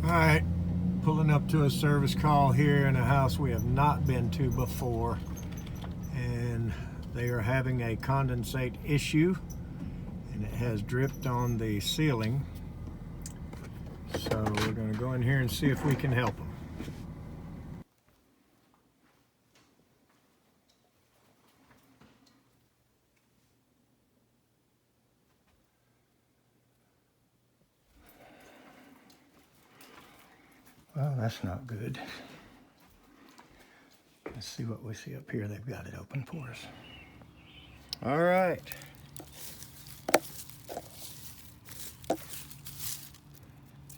All right, pulling up to a service call here in a house we have not been to before, and they are having a condensate issue, and it has dripped on the ceiling. So we're going to go in here and see if we can help them. Well, that's not good. Let's see what we see up here. They've got it open for us. All right.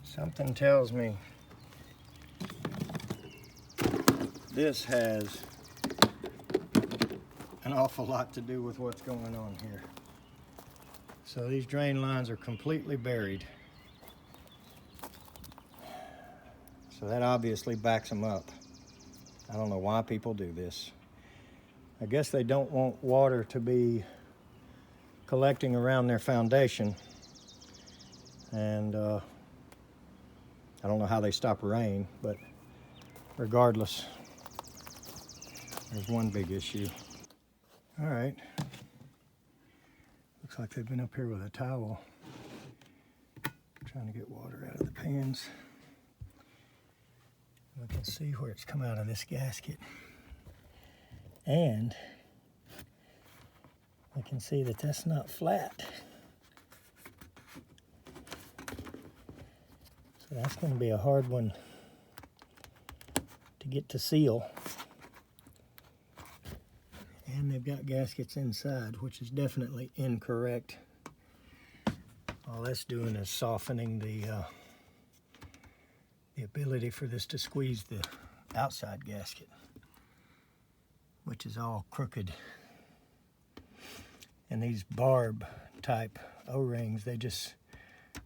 Something tells me this has an awful lot to do with what's going on here. So these drain lines are completely buried. So that obviously backs them up. I don't know why people do this. I guess they don't want water to be collecting around their foundation. And I don't know how they stop rain, but regardless, there's one big issue. All right. Looks like they've been up here with a towel, trying to get water out of the pans. We can see where it's come out of this gasket. And we can see that that's not flat. So that's going to be a hard one to get to seal. And they've got gaskets inside, which is definitely incorrect. All that's doing is softening the ability for this to squeeze the outside gasket, which is all crooked. And these barb type O-rings, they just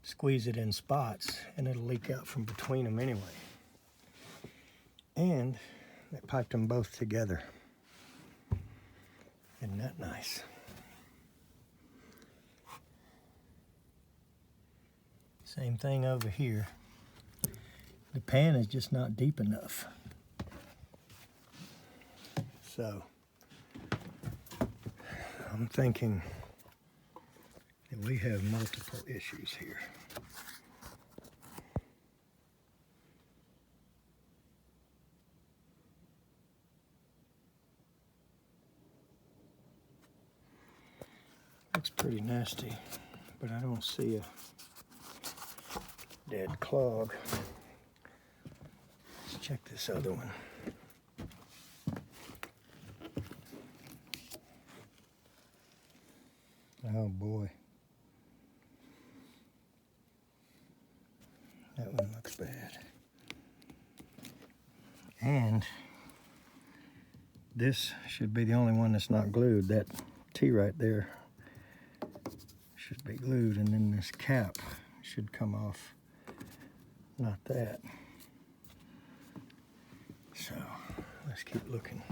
squeeze it in spots and it'll leak out from between them anyway. And they piped them both together. Isn't that nice? Same thing over here. The pan is just not deep enough. So I'm thinking that we have multiple issues here. Looks pretty nasty, but I don't see a dead clog. Let's check this other one. Oh boy. That one looks bad. And this should be the only one that's not glued. That T right there should be glued, and then this cap should come off. Not that. So let's keep looking.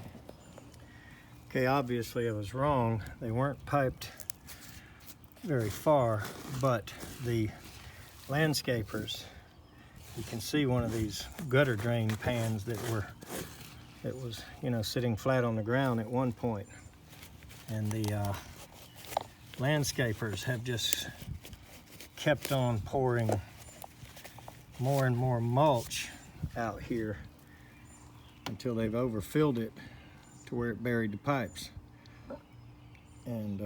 Okay, obviously I was wrong. They weren't piped very far, but the landscapers, you can see one of these gutter drain pans that was, you know, sitting flat on the ground at one point, and the landscapers have just kept on pouring more and more mulch out here until they've overfilled it to where it buried the pipes. And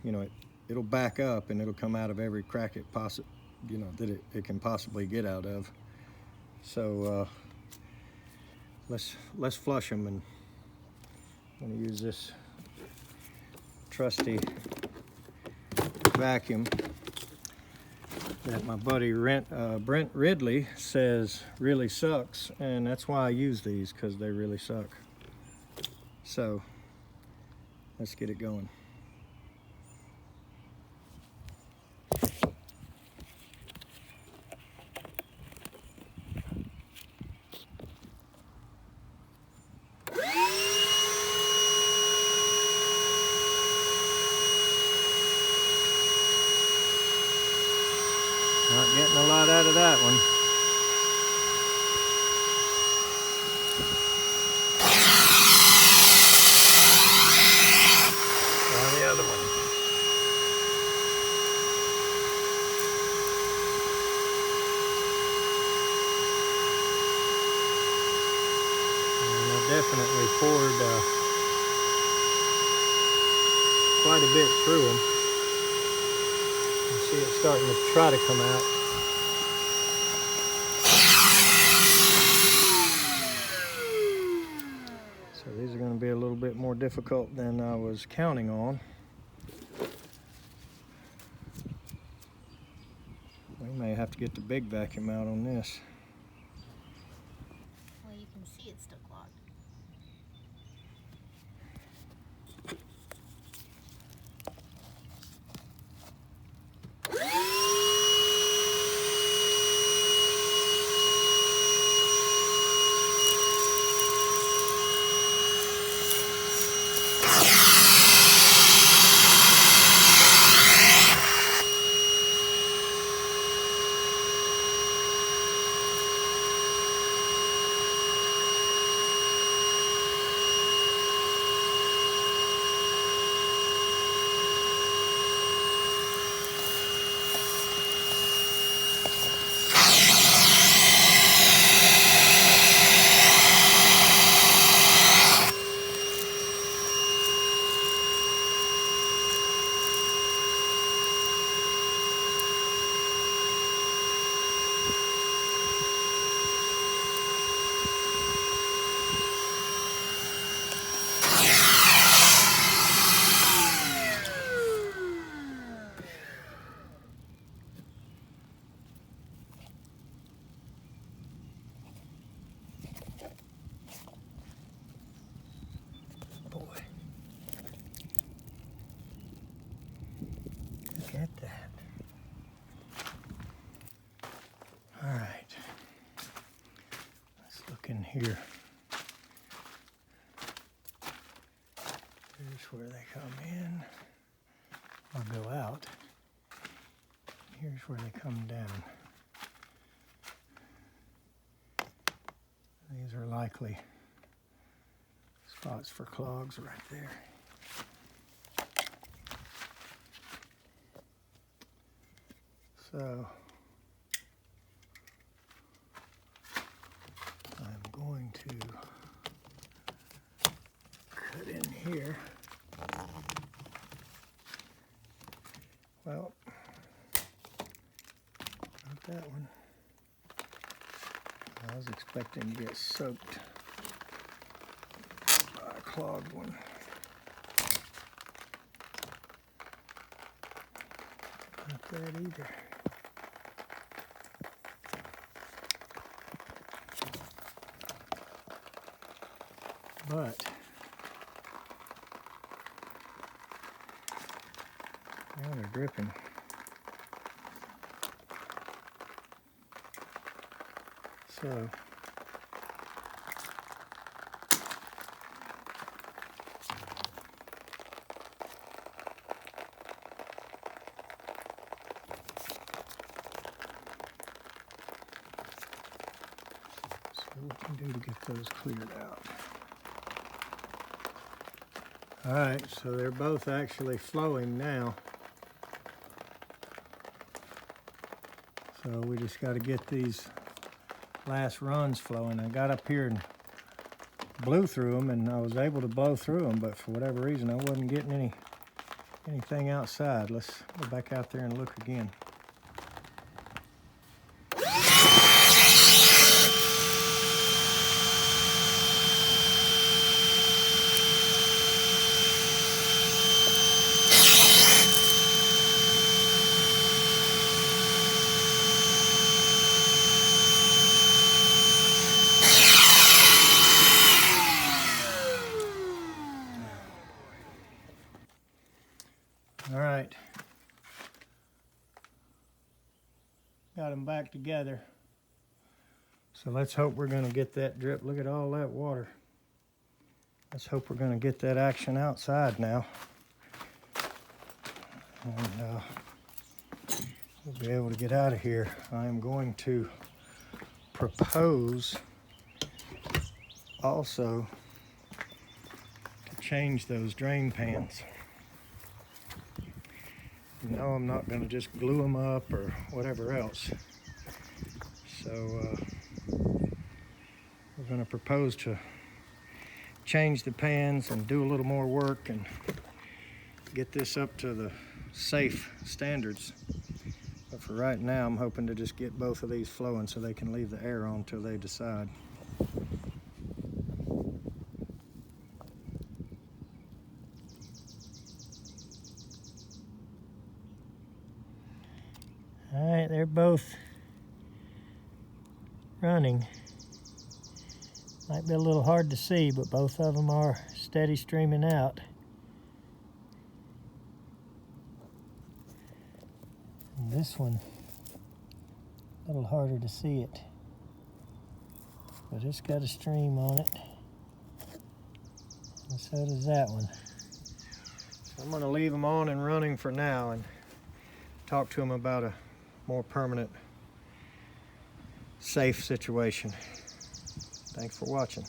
you know, it'll back up and it'll come out of every crack it that it can possibly get out of. So let's flush them, and I'm going to use this trusty vacuum that my buddy Brent Ridley says really sucks, and that's why I use these, because they really suck. So let's get it going. Not getting a lot out of that one. definitely poured quite a bit through them. You see it starting to try to come out. So these are going to be a little bit more difficult than I was counting on. We may have to get the big vacuum out on this. Well, you can see it's still clogged. Boy, look at that. All right, let's look in here. Here's where they come in or go out. Here's where they come down. These are likely spots for clogs right there. So I'm going to cut in here. Well, not that one. I was expecting to get soaked by a clogged one. Not that either. But now they're dripping. So what we can do to get those cleared out. All right, so they're both actually flowing now. So we just got to get these last runs flowing. I got up here and blew through them, and I was able to blow through them, but for whatever reason I wasn't getting anything outside. Let's go back out there and look again. All right, got them back together. So let's hope we're going to get that drip. Look at all that water. Let's hope we're going to get that action outside now. And we'll be able to get out of here. I'm going to propose also to change those drain pans. No, I'm not going to just glue them up or whatever else. So we're going to propose to change the pans and do a little more work and get this up to the safe standards. But for right now, I'm hoping to just get both of these flowing so they can leave the air on till they decide. All right, they're both running. Might be a little hard to see, but both of them are steady streaming out. And this one, a little harder to see it, but it's got a stream on it. And so does that one. So I'm gonna leave them on and running for now and talk to them about a more permanent, safe situation. Thanks for watching.